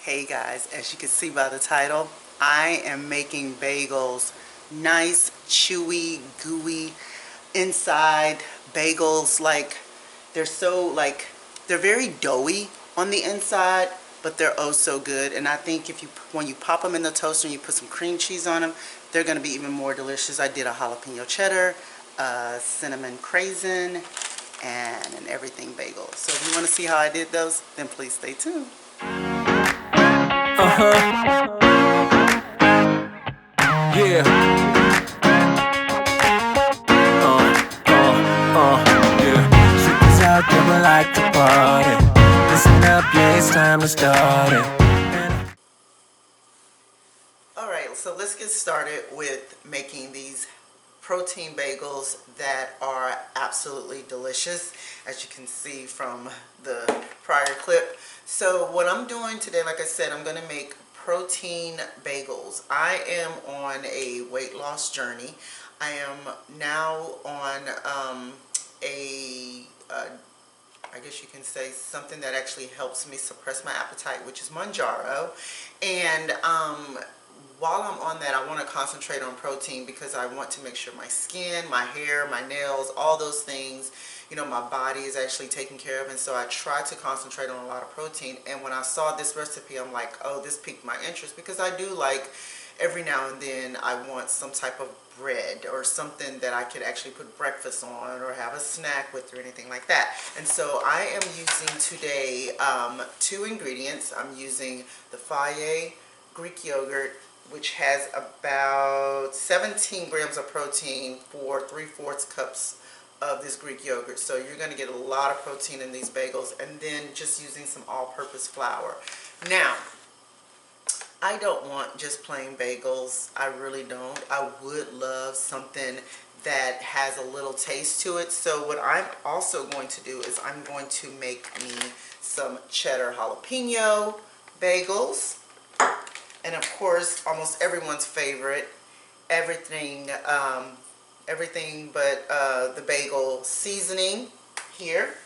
Hey guys, as you can see by the title, I am making bagels. Nice, chewy, gooey inside bagels. They're very doughy on the inside, but they're oh so good. And I think when you pop them in the toaster and you put some cream cheese on them, they're going to be even more delicious. I did a jalapeno cheddar, cinnamon craisin, and an everything bagel. So if you want to see how I did those, then please stay tuned. Yeah. Yeah. Chicks out there would like to party. Listen up, yeah, it's time to start it. Alright, so let's get started with making these protein bagels that are absolutely delicious, as you can see from the prior clip. So what I'm doing today, like I said, I'm going to make protein bagels. I am on a weight loss journey. I am now on I guess you can say something that actually helps me suppress my appetite, which is Manjaro. And while I'm on that, I want to concentrate on protein because I want to make sure my skin, my hair, my nails, all those things, you know, my body is actually taken care of. And so I try to concentrate on a lot of protein. And when I saw this recipe, I'm like, oh, this piqued my interest, because I do like every now and then I want some type of bread or something that I could actually put breakfast on or have a snack with or anything like that. And so I am using today 2 ingredients. I'm using the affliate Greek yogurt, which has about 17 grams of protein for 3/4 cups of this Greek yogurt. So you're going to get a lot of protein in these bagels, and then just using some all-purpose flour. Now, I don't want just plain bagels. I really don't. I would love something that has a little taste to it. So what I'm also going to do is I'm going to make me some cheddar jalapeno bagels. And of course, almost everyone's favorite, everything but the bagel seasoning here.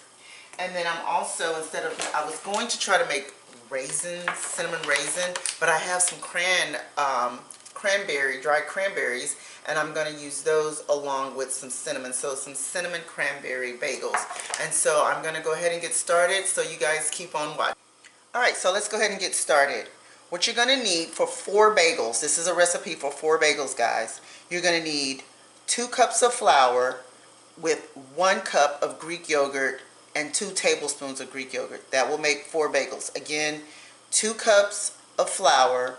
And then I'm also, I was going to try to make raisins, cinnamon raisin, but I have some dried cranberries, and I'm going to use those along with some cinnamon. So some cinnamon cranberry bagels. And so I'm going to go ahead and get started, so you guys keep on watching. Alright, so let's go ahead and get started. What you're going to need for 4 bagels, this is a recipe for 4 bagels, guys. You're going to need 2 cups of flour with 1 cup of Greek yogurt and 2 tablespoons of Greek yogurt. That will make 4 bagels. Again, 2 cups of flour,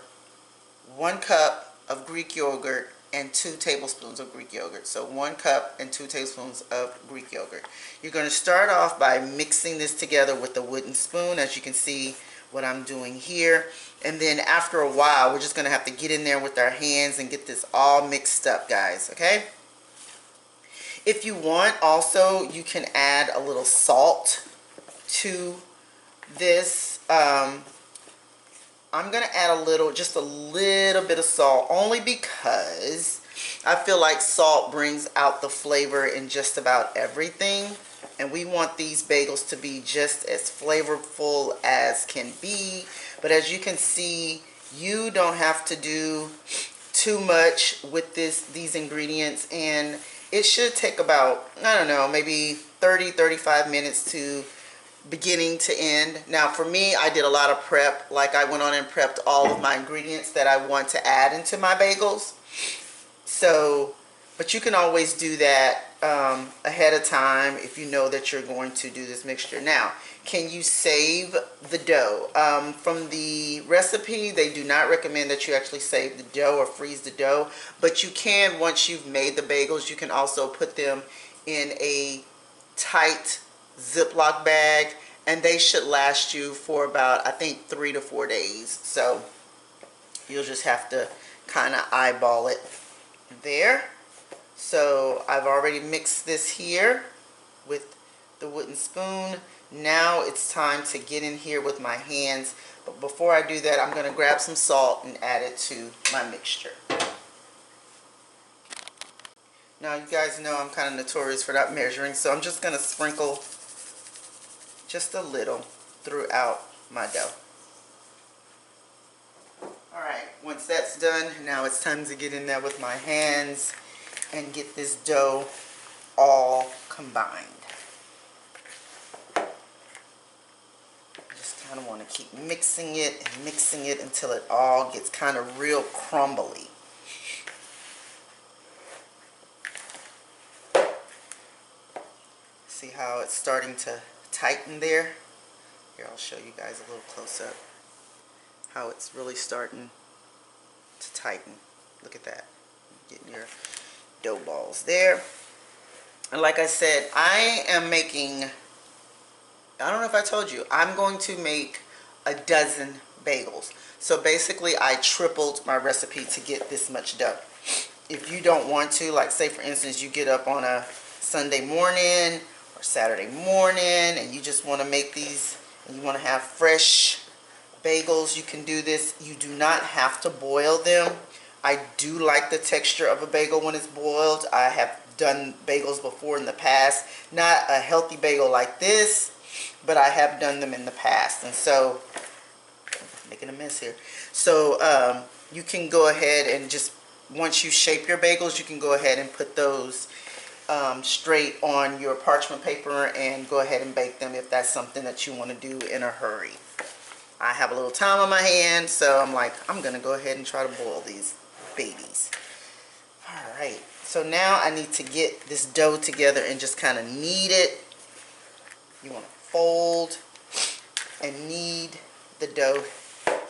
1 cup of Greek yogurt, and 2 tablespoons of Greek yogurt. So 1 cup and 2 tablespoons of Greek yogurt. You're going to start off by mixing this together with a wooden spoon, as you can see what I'm doing here. And then after a while, we're just going to have to get in there with our hands and get this all mixed up, guys, okay? If you want, also, you can add a little salt to this. I'm going to add just a little bit of salt, only because I feel like salt brings out the flavor in just about everything. And we want these bagels to be just as flavorful as can be. But as you can see, you don't have to do too much with these ingredients, and it should take about, I don't know, maybe 30-35 minutes to beginning to end. Now for me, I did a lot of prep. Like, I went on and prepped all of my ingredients that I want to add into my bagels. So, but you can always do that ahead of time if you know that you're going to do this mixture. Now, can you save the dough? From the recipe, they do not recommend that you actually save the dough or freeze the dough, but you can, once you've made the bagels, you can also put them in a tight Ziploc bag, and they should last you for about, I think, 3 to 4 days. So you'll just have to kind of eyeball it there. So I've already mixed this here with the wooden spoon. Now it's time to get in here with my hands. But before I do that, I'm going to grab some salt and add it to my mixture. Now, you guys know I'm kind of notorious for not measuring, so I'm just going to sprinkle just a little throughout my dough. Once that's done, now it's time to get in there with my hands and get this dough all combined. Just kind of want to keep mixing it and mixing it until it all gets kind of real crumbly. See how it's starting to tighten there? Here, I'll show you guys a little close up how it's really starting to tighten. Look at that. Getting your dough balls there. And like I said, I am making, I don't know if I told you, I'm going to make a dozen bagels. So basically I tripled my recipe to get this much dough. If you don't want to, like say for instance you get up on a Sunday morning or Saturday morning and you just want to make these and you want to have fresh bagels, you can do this. You do not have to boil them. I do like the texture of a bagel when it's boiled. I have done bagels before in the past. Not a healthy bagel like this, but I have done them in the past. And so, making a mess here. So you can go ahead and just, once you shape your bagels, you can go ahead and put those straight on your parchment paper and go ahead and bake them if that's something that you want to do in a hurry. I have a little time on my hands, so I'm like, I'm going to go ahead and try to boil these babies. Alright, so now I need to get this dough together and just kind of knead it. You want to fold and knead the dough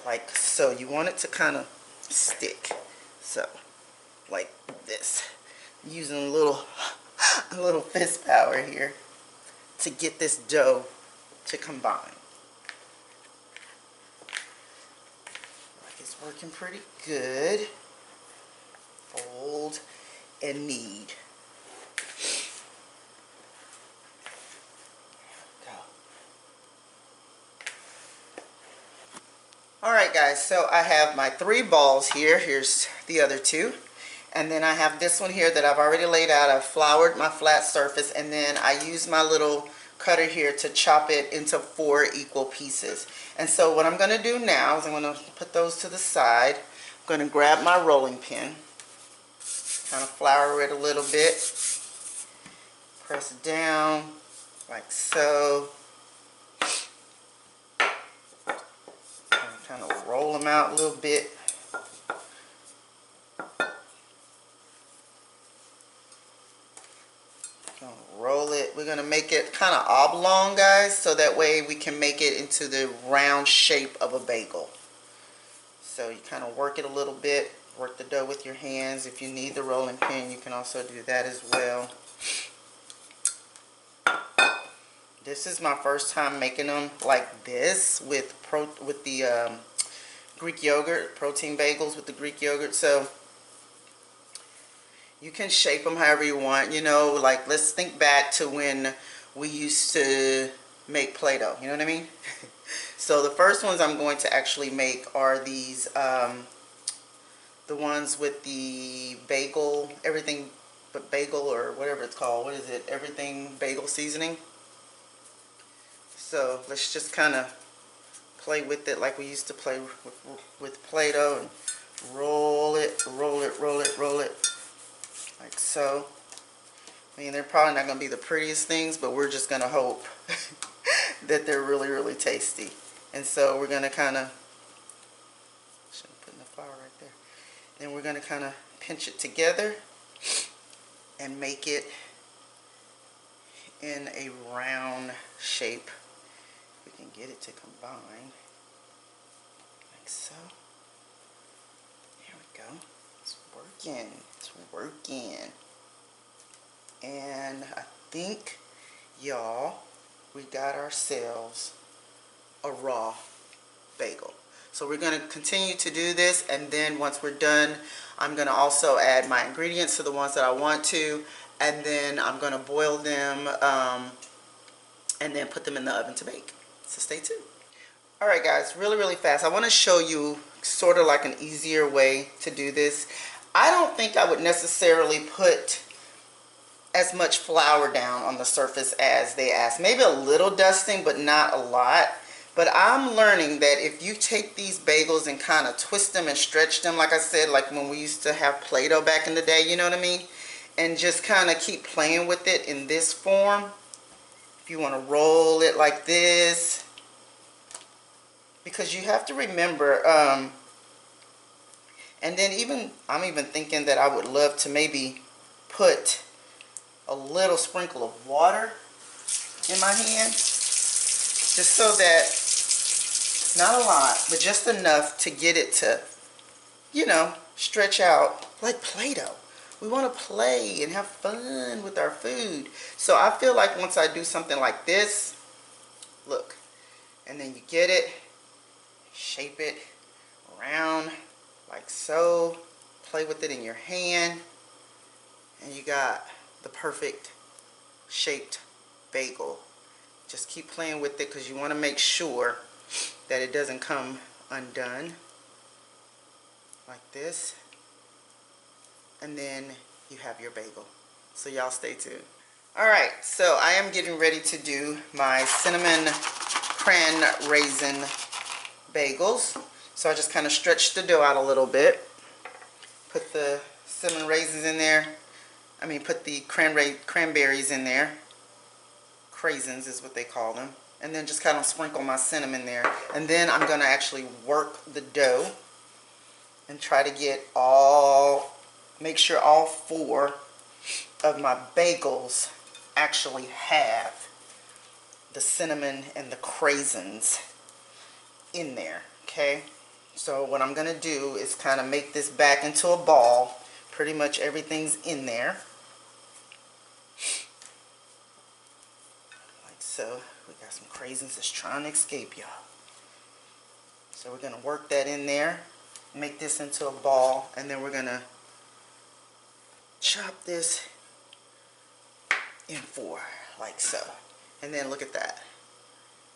like so. You want it to kind of stick. So, like this. Using a little fist power here to get this dough to combine. Like it's working pretty good. Fold and knead. Alright guys, so I have my 3 balls here. Here's the other 2. And then I have this one here that I've already laid out. I've floured my flat surface, and then I use my little cutter here to chop it into 4 equal pieces. And so what I'm going to do now is I'm going to put those to the side. I'm going to grab my rolling pin, kind of flour it a little bit, press it down like so, and kind of roll them out a little bit. Roll it. We're going to make it kind of oblong, guys, so that way we can make it into the round shape of a bagel. So you kind of work it a little bit, work the dough with your hands. If you need the rolling pin, you can also do that as well. This is my first time making them like this with the Greek yogurt, protein bagels with the Greek yogurt. So you can shape them however you want, you know, like let's think back to when we used to make Play-Doh, you know what I mean? So the first ones I'm going to actually make are these, the ones with the bagel, everything but bagel or whatever it's called, what is it, everything bagel seasoning. So let's just kind of play with it like we used to play with Play-Doh and roll it, roll it, roll it, roll it. Like so. I mean, they're probably not going to be the prettiest things, but we're just going to hope that they're really, really tasty. And so we're going to kind of, should have put the flour right there. Then we're going to kind of pinch it together and make it in a round shape. We can get it to combine. Like so. There we go. It's working. It's working. And I think, y'all, we got ourselves a raw bagel. So we're going to continue to do this, and then once we're done, I'm going to also add my ingredients to the ones that I want to, and then I'm going to boil them and then put them in the oven to bake. So stay tuned. Alright guys, really, really fast. I want to show you sort of like an easier way to do this. I don't think I would necessarily put as much flour down on the surface as they asked. Maybe a little dusting, but not a lot. But I'm learning that if you take these bagels and kind of twist them and stretch them, like I said, like when we used to have Play-Doh back in the day, you know what I mean? And just kind of keep playing with it in this form. If you want to roll it like this. Because you have to remember, and then I'm even thinking that I would love to maybe put a little sprinkle of water in my hand. Just so that, it's not a lot, but just enough to get it to, you know, stretch out like Play-Doh. We want to play and have fun with our food. So I feel like once I do something like this, look, and then you get it, shape it around like so, play with it in your hand, and you got the perfect shaped bagel. Just keep playing with it because you want to make sure that it doesn't come undone like this. And then you have your bagel. So y'all stay tuned. Alright, so I am getting ready to do my cinnamon cran raisin bagels. So I just kind of stretched the dough out a little bit. Put the cinnamon raisins in there. Put the cranberries in there. Craisins is what they call them. And then just kind of sprinkle my cinnamon there. And then I'm going to actually work the dough and try to make sure all 4 of my bagels actually have the cinnamon and the craisins in there. Okay, so what I'm going to do is kind of make this back into a ball. Pretty much everything's in there. So we got some craisins that's trying to escape, y'all. So we're going to work that in there, make this into a ball, and then we're going to chop this in 4, like so. And then look at that.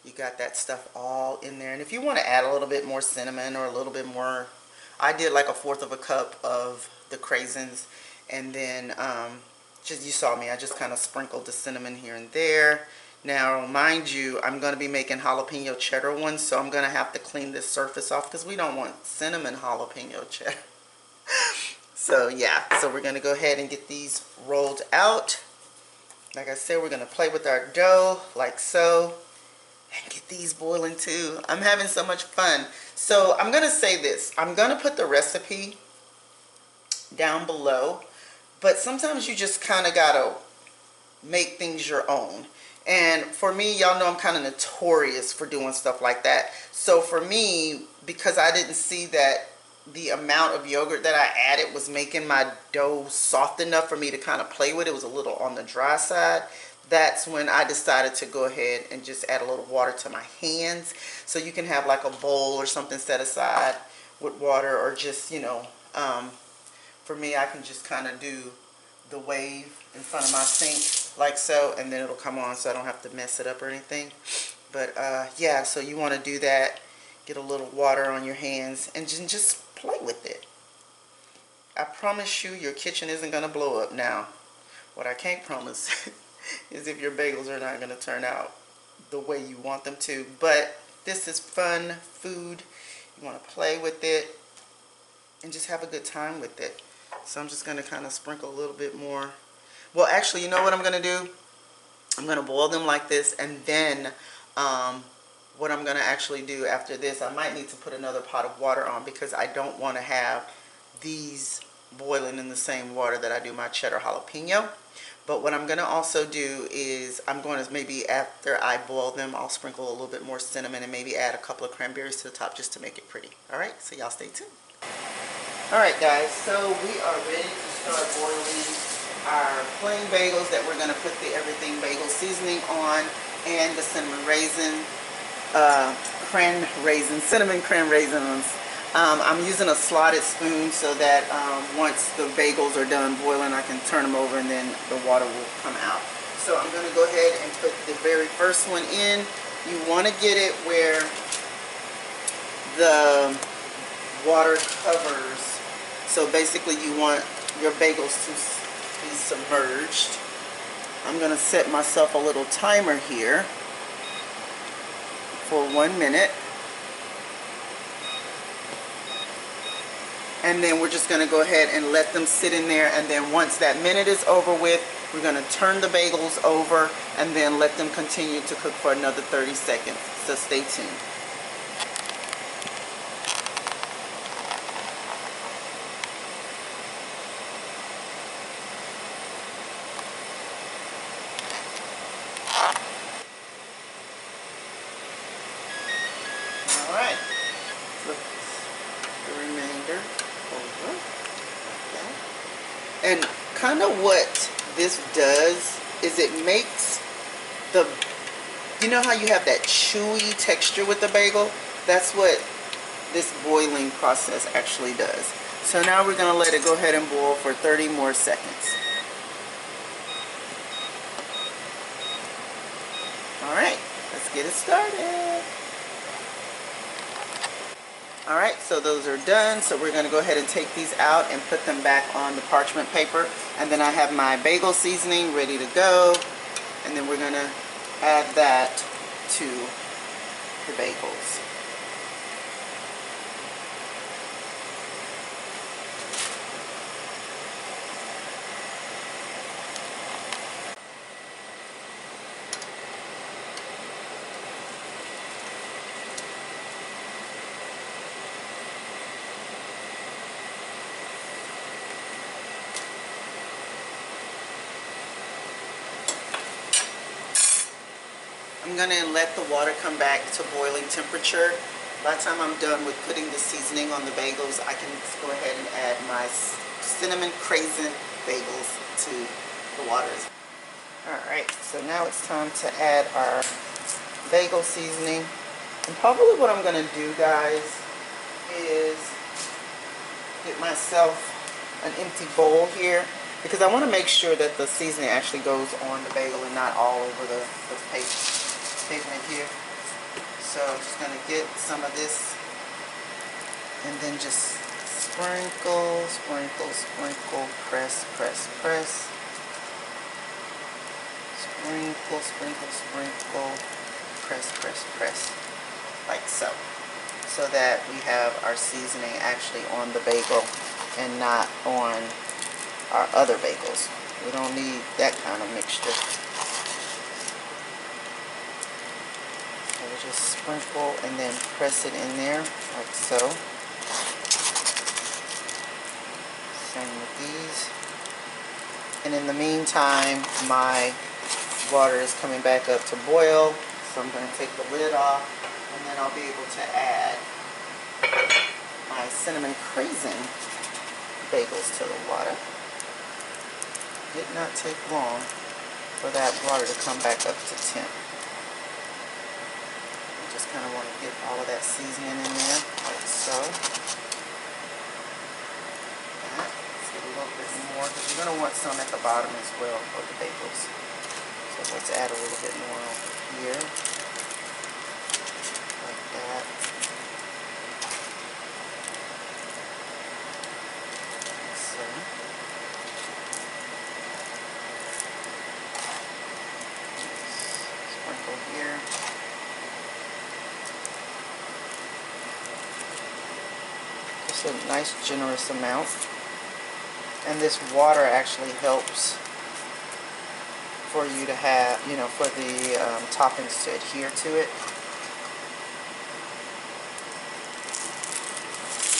You got that stuff all in there. And if you want to add a little bit more cinnamon or a little bit more, I did like 1/4 of a cup of the craisins. And then, you saw me, I just kind of sprinkled the cinnamon here and there. Now, mind you, I'm going to be making jalapeno cheddar ones, so I'm going to have to clean this surface off because we don't want cinnamon jalapeno cheddar. So, yeah, so we're going to go ahead and get these rolled out. Like I said, we're going to play with our dough like so and get these boiling too. I'm having so much fun. So, I'm going to say this. I'm going to put the recipe down below, but sometimes you just kind of got to make things your own. And for me, y'all know I'm kind of notorious for doing stuff like that. So for me, because I didn't see that the amount of yogurt that I added was making my dough soft enough for me to kind of play with, it was a little on the dry side. That's when I decided to go ahead and just add a little water to my hands. So you can have like a bowl or something set aside with water, or just, you know, for me, I can just kind of do the wave in front of my sink like so, and then it'll come on so I don't have to mess it up or anything. But yeah, so you want to do that, get a little water on your hands and just play with it. I promise you your kitchen isn't going to blow up. Now, what I can't promise is if your bagels are not going to turn out the way you want them to. But this is fun food. You want to play with it and just have a good time with it. So I'm just going to kind of sprinkle a little bit more. Well, actually, you know what I'm going to do? I'm going to boil them like this, and then what I'm going to actually do after this, I might need to put another pot of water on because I don't want to have these boiling in the same water that I do my cheddar jalapeno. But what I'm going to also do is I'm going to, maybe after I boil them, I'll sprinkle a little bit more cinnamon and maybe add a couple of cranberries to the top just to make it pretty. Alright, so y'all stay tuned. Alright guys, so we are ready to start boiling our plain bagels that we're going to put the everything bagel seasoning on, and the cinnamon cinnamon cran raisins. I'm using a slotted spoon so that once the bagels are done boiling, I can turn them over and then the water will come out. So I'm going to go ahead and put the very first one in. You want to get it where the water covers. So basically you want your bagels to be submerged. I'm going to set myself a little timer here for 1 minute. And then we're just going to go ahead and let them sit in there, and then once that minute is over with, we're going to turn the bagels over and then let them continue to cook for another 30 seconds. So stay tuned. Alright, flip the remainder over like that. And kind of what this does is it makes the, you know how you have that chewy texture with the bagel? That's what this boiling process actually does. So now we're going to let it go ahead and boil for 30 more seconds. Alright, let's get it started. Alright, so those are done. So we're going to go ahead and take these out and put them back on the parchment paper. And then I have my bagel seasoning ready to go. And then we're going to add that to the bagels. I'm going to let the water come back to boiling temperature. By the time I'm done with putting the seasoning on the bagels, I can go ahead and add my cinnamon craisin bagels to the waters. Alright, so now it's time to add our bagel seasoning. And probably what I'm going to do, guys, is get myself an empty bowl here, because I want to make sure that the seasoning actually goes on the bagel and not all over the pavement here. So I'm just going to get some of this and then just sprinkle, sprinkle, sprinkle, press, press, press. Sprinkle, sprinkle, sprinkle, press, press, press. Like so. So that we have our seasoning actually on the bagel and not on our other bagels. We don't need that kind of mixture. So just sprinkle and then press it in there like so. Same with these. And in the meantime, my water is coming back up to boil. So I'm going to take the lid off, and then I'll be able to add my cinnamon craisin bagels to the water. Did not take long for that water to come back up to temp. I just kind of want to get all of that seasoning in there, like so. Let's get a little bit more, because you're going to want some at the bottom as well for the bagels. So let's add a little bit more over here, like that. So. Sprinkle here. Just a nice generous amount. And this water actually helps for you to have, you know, for the toppings to adhere to it.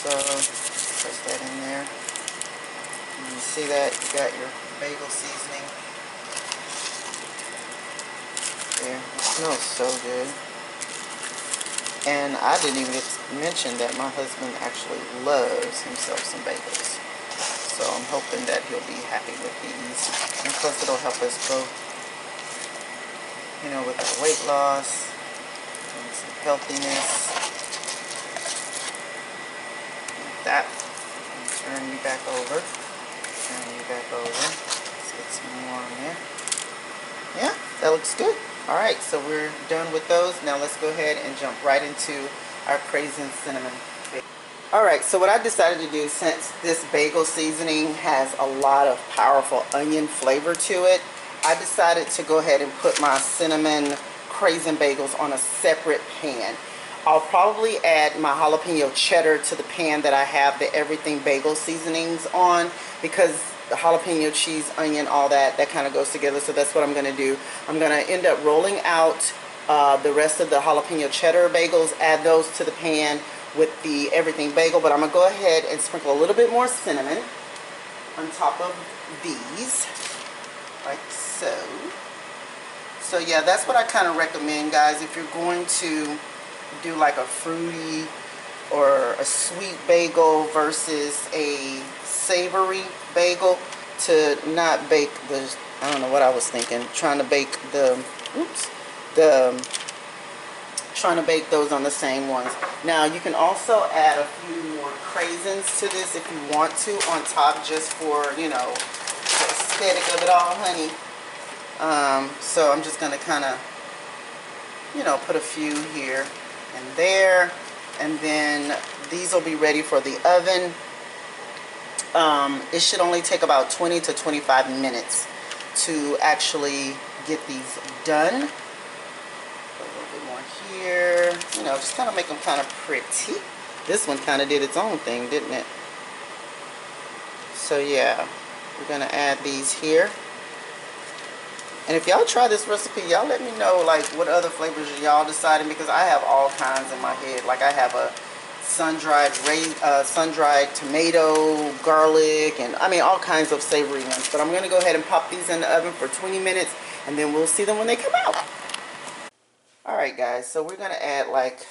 So, press that in there. And you see that? You got your bagel seasoning. There. It smells so good. And I didn't even get to mention that my husband actually loves himself some bagels. So I'm hoping that he'll be happy with these. And plus it'll help us both, you know, with our weight loss and some healthiness. Like that. And turn you back over. Turn you back over. Let's get some more on there. Yeah, that looks good. Alright, so we're done with those. Now let's go ahead and jump right into our craisin cinnamon bagel. Alright, so what I decided to do, since this bagel seasoning has a lot of powerful onion flavor to it, I decided to go ahead and put my cinnamon craisin bagels on a separate pan. I'll probably add my jalapeno cheddar to the pan that I have the everything bagel seasonings on, because the jalapeno, cheese, onion, all that kind of goes together. So that's what I'm going to do. I'm going to end up rolling out the rest of the jalapeno cheddar bagels, add those to the pan with the everything bagel. But I'm going to go ahead and sprinkle a little bit more cinnamon on top of these, like so. So yeah, that's what I kind of recommend, guys, if you're going to do like a fruity or a sweet bagel versus a savory bagel, to not bake the, I don't know what I was thinking, trying to bake those on the same ones. Now you can also add a few more craisins to this if you want to on top, just for, you know, the aesthetic of it all, honey. So I'm just gonna kind of, you know, put a few here and there, and then these will be ready for the oven. It should only take about 20 to 25 minutes to actually get these done. A little bit more here, you know, just kind of make them kind of pretty. This one kind of did its own thing, didn't it? So yeah, we're gonna add these here. And if y'all try this recipe, y'all let me know like what other flavors y'all deciding, because I have all kinds in my head. Like I have a sun-dried tomato, garlic, and I mean all kinds of savory ones. But I'm gonna go ahead and pop these in the oven for 20 minutes, and then we'll see them when they come out. All right, guys, so we're gonna add like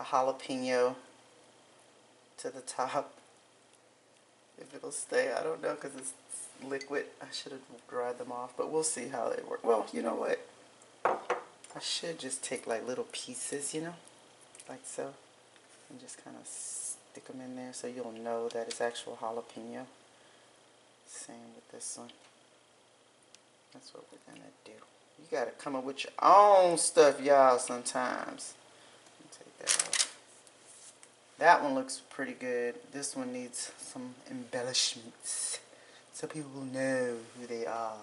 a jalapeno to the top. If it'll stay, I don't know, because it's liquid. I should have dried them off, but we'll see how it works. Well, you know what? I should just take like little pieces, you know, like so, and just kind of stick them in there so you'll know that it's actual jalapeno. Same with this one. That's what we're gonna do. You gotta come up with your own stuff, y'all, sometimes. Take that out. That one looks pretty good. This one needs some embellishments so people will know who they are.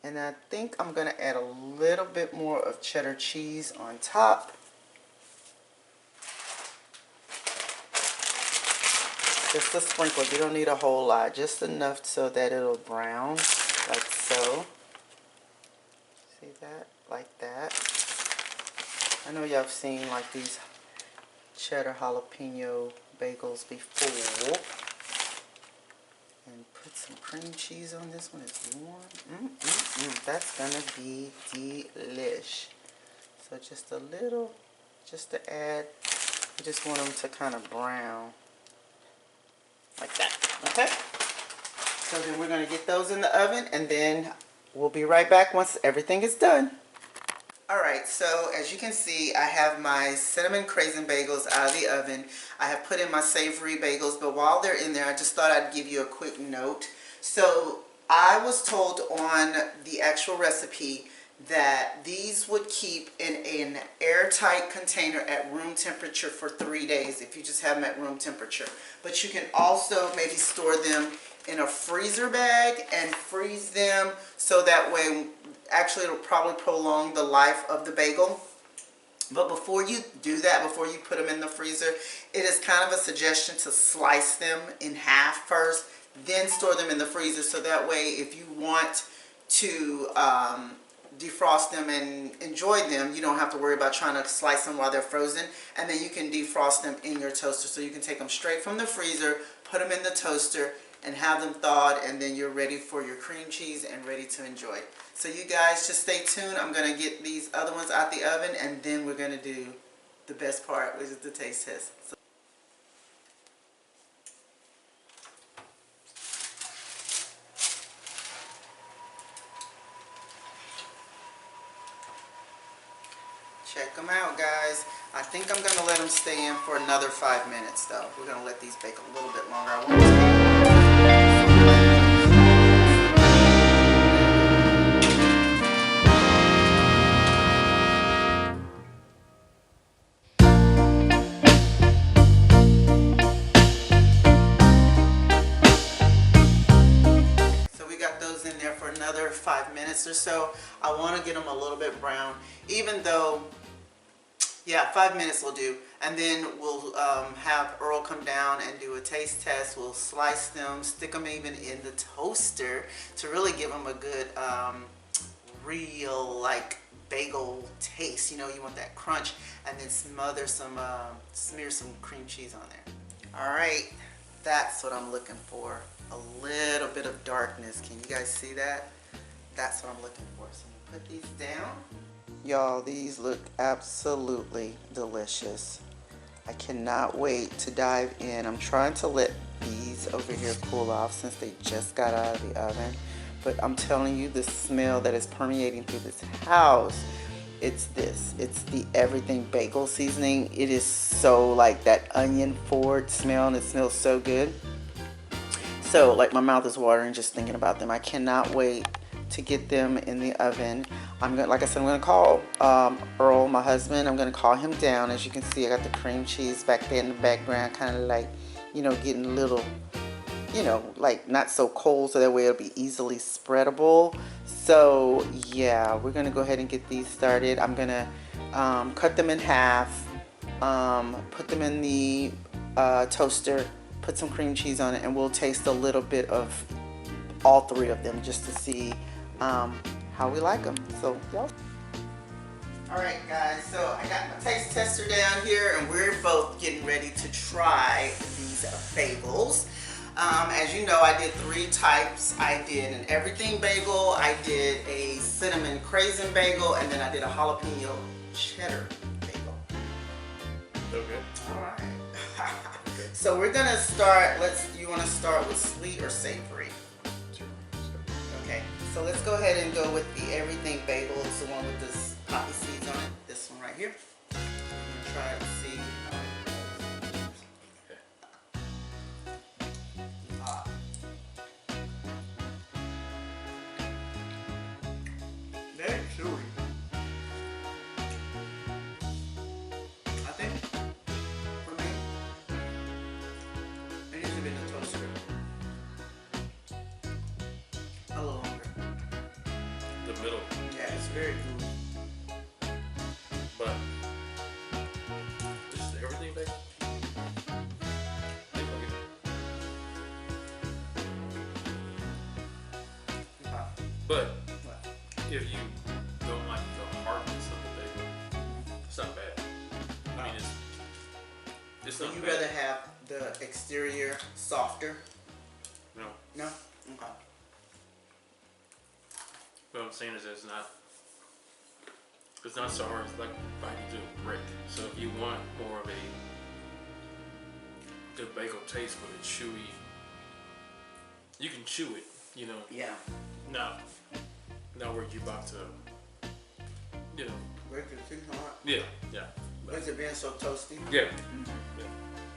And I think I'm gonna add a little bit more of cheddar cheese on top. Just a sprinkle. You don't need a whole lot. Just enough so that it'll brown, like so. See that? Like that. I know y'all have seen like these cheddar jalapeno bagels before. And put some cream cheese on this one. It's warm. That's gonna be delish. So just a little, just to add. I just want them to kind of brown like that. Okay. So then we're gonna get those in the oven, and then we'll be right back once everything is done. Alright, so as you can see, I have my cinnamon craisin bagels out of the oven. I have put in my savory bagels, but while they're in there, I just thought I'd give you a quick note. So I was told on the actual recipe that these would keep in an airtight container at room temperature for 3 days if you just have them at room temperature. But you can also maybe store them in a freezer bag and freeze them, so that way actually it'll probably prolong the life of the bagel. But before you do that, before you put them in the freezer, it is kind of a suggestion to slice them in half first, then store them in the freezer, so that way if you want to defrost them and enjoy them, you don't have to worry about trying to slice them while they're frozen. And then you can defrost them in your toaster, so you can take them straight from the freezer, put them in the toaster, and have them thawed, and then you're ready for your cream cheese and ready to enjoy. So you guys just stay tuned. I'm going to get these other ones out the oven, and then we're going to do the best part, which is the taste test. So check them out, guys. I think I'm going to let them stay in for another 5 minutes, though. We're going to let these bake a little bit longer. I want to minutes or so. I want to get them a little bit brown, even though, yeah, 5 minutes will do. And then we'll have Earl come down and do a taste test. We'll slice them, stick them even in the toaster to really give them a good real like bagel taste. You know, you want that crunch, and then smear some cream cheese on there. All right, that's what I'm looking for. A little bit of darkness. Can you guys see that? That's what I'm looking for. So I'm gonna put these down. Y'all, these look absolutely delicious. I cannot wait to dive in. I'm trying to let these over here cool off since they just got out of the oven. But I'm telling you, the smell that is permeating through this house, it's the everything bagel seasoning. It is so like that onion forward smell, and it smells so good. So like my mouth is watering just thinking about them. I cannot wait to get them in the oven. Like I said, I'm gonna call Earl, my husband. I'm gonna call him down. As you can see, I got the cream cheese back there in the background, kind of like, you know, getting a little, you know, like not so cold, so that way it'll be easily spreadable. So yeah, we're gonna go ahead and get these started. I'm gonna cut them in half, put them in the toaster, put some cream cheese on it, and we'll taste a little bit of all three of them just to see how we like them. So y'all. All right, guys, so I got my taste tester down here, and we're both getting ready to try these bagels. As you know, I did 3 types. I did an everything bagel, I did a cinnamon craisin bagel, and then I did a jalapeno cheddar bagel. Okay. All right. So we're gonna start. You want to start with sweet or savory? Okay. So let's go ahead and go with the everything bagel. It's the one with this poppy seeds on it. This one right here. I'm gonna try it and see. Very chewy. I think for me, it needs to be in the toaster a little longer. The middle. Yeah, it's very good. But this is everything bagel. But What? if you don't like the hardness of the bagel, it's not bad. I mean, it's So not you bad. rather have the exterior softer? No. No? Okay. What I'm saying is it's not so hard. It's like biting through a brick. So if you want more of a good bagel taste with a chewy, you can chew it, you know. Yeah. Not where you're about to, you know. Break it too hard. Yeah, yeah. With it being so toasty. Yeah. Mm-hmm.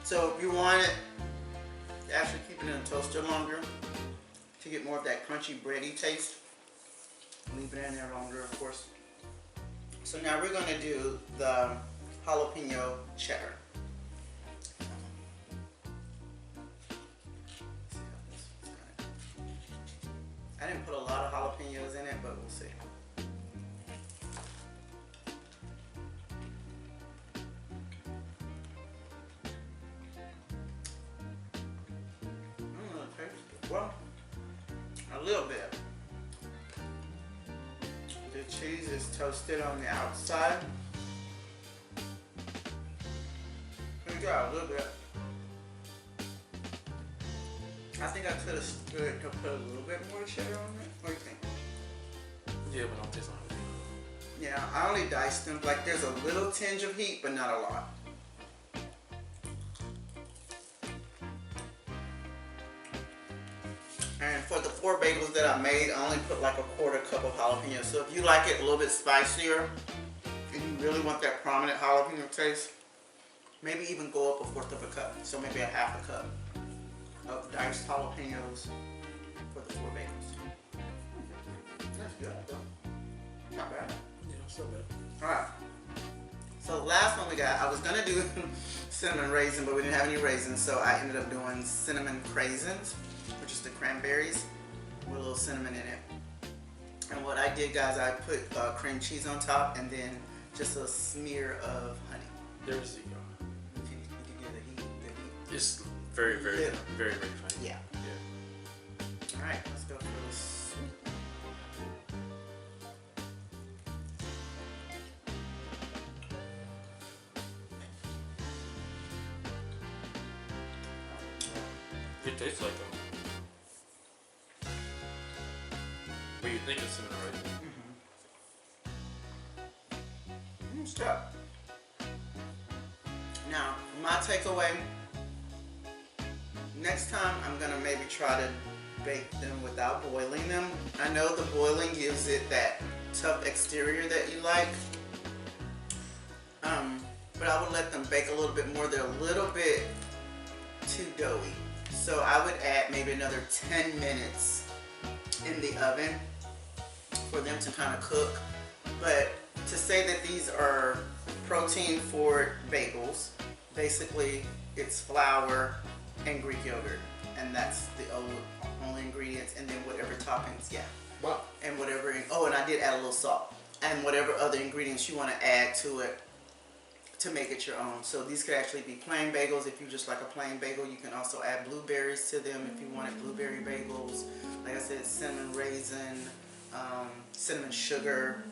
So if you want it, actually keep it in the toaster longer to get more of that crunchy bready taste. Leave it in there longer, of course. So now we're going to do the jalapeno cheddar. I didn't put a lot of jalapenos in it, but we'll see. Well, a little bit. The cheese is toasted on the outside. We got a little bit. I think I could have stood to put a little bit more cheddar on it. What do you think? Yeah, but don't taste like it. Yeah, I only diced them. Like there's a little tinge of heat, but not a lot. And for the 4 bagels that I made, I only put like a 1/4 cup of jalapenos. So if you like it a little bit spicier, and you really want that prominent jalapeno taste, maybe even go up a 1/4 of a cup. So maybe a 1/2 cup of diced jalapenos for the 4 bagels. That's good though. Not bad. Yeah, so bad. Alright. So the last one we got, I was gonna do cinnamon raisin, but we didn't have any raisins, so I ended up doing cinnamon craisins, which is the cranberries with a little cinnamon in it. And what I did, guys, I put cream cheese on top and then just a smear of honey. There's the You can get the heat. it's very, very, Yeah. very, very funny. Yeah. Yeah. All right, let's go for this. It tastes like them. But you think it's cinnamon, right? Stop. Now, my takeaway, next time I'm gonna maybe try to bake them without boiling them. I know the boiling gives it that tough exterior that you like. But I would let them bake a little bit more. They're a little bit too doughy. So I would add maybe another 10 minutes in the oven for them to kind of cook. But to say that these are protein forward bagels, basically it's flour and Greek yogurt, and that's the only ingredients, and then whatever toppings, yeah. Wow. And whatever, oh, and I did add a little salt, and whatever other ingredients you want to add to it to make it your own. So these could actually be plain bagels. If you just like a plain bagel, you can also add blueberries to them if you wanted blueberry bagels. Like I said, cinnamon raisin, cinnamon sugar,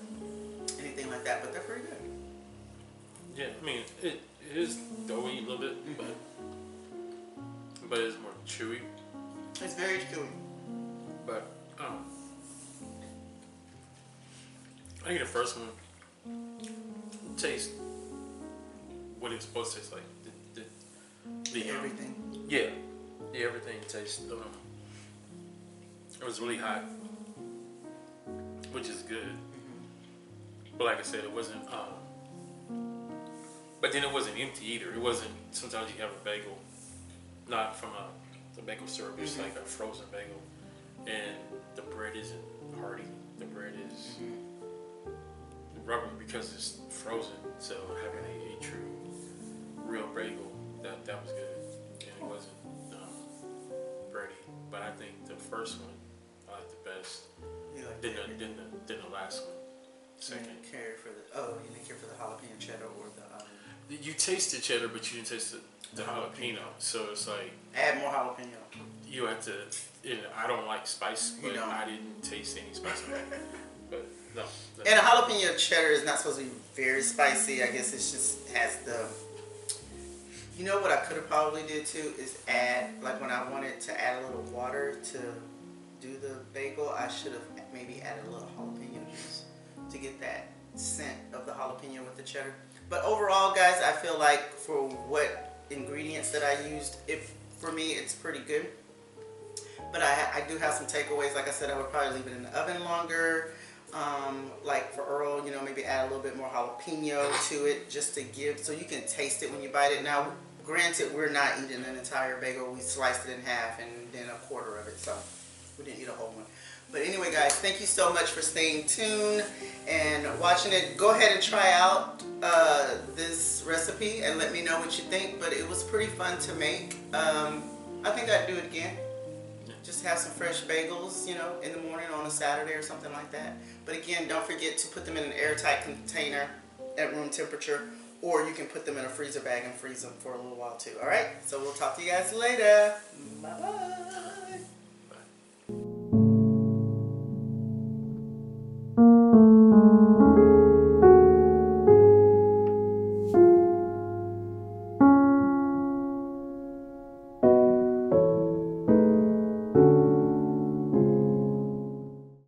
anything like that, but they're pretty good. Yeah, I mean, it is doughy a little bit, but it's more chewy. It's very chewy. But I think the first one tastes what it's supposed to taste like. The Everything. Yeah, everything tastes. It was really hot, which is good. But like I said, it wasn't. But then it wasn't empty either. It wasn't. Sometimes you have a bagel, not from a bagel syrup. It's like a frozen bagel, and the bread isn't hearty. The bread is rubbery because it's frozen. So having a true, real bagel, that was good, and it wasn't bready. But I think the first one I like the best. You like Then that? the last one. You Second. didn't care for the you didn't care for the jalapeno cheddar or the You tasted cheddar, but you didn't taste the jalapeno. So it's like add more jalapeno. you have to. I don't like spice, You but don't. I didn't taste any spice. But no. And a jalapeno cheddar is not supposed to be very spicy. I guess it just has the. You know what I could have probably did too is add, like when I wanted to add a little water to do the bagel, I should have maybe added a little jalapeno juice to get that scent of the jalapeno with the cheddar. But overall, guys, I feel like for what ingredients that I used, for me, it's pretty good. But I do have some takeaways. Like I said, I would probably leave it in the oven longer. Like for Earl, maybe add a little bit more jalapeno to it just to give, so you can taste it when you bite it. Now, granted, we're not eating an entire bagel. We sliced it in half and then a quarter of it, so we didn't eat a whole one. But anyway, guys, thank you so much for staying tuned and watching it. Go ahead and try out this recipe and let me know what you think. But it was pretty fun to make. I think I'd do it again. Just have some fresh bagels, in the morning on a Saturday or something like that. But again, don't forget to put them in an airtight container at room temperature, or you can put them in a freezer bag and freeze them for a little while too. All right, so we'll talk to you guys later. Bye-bye.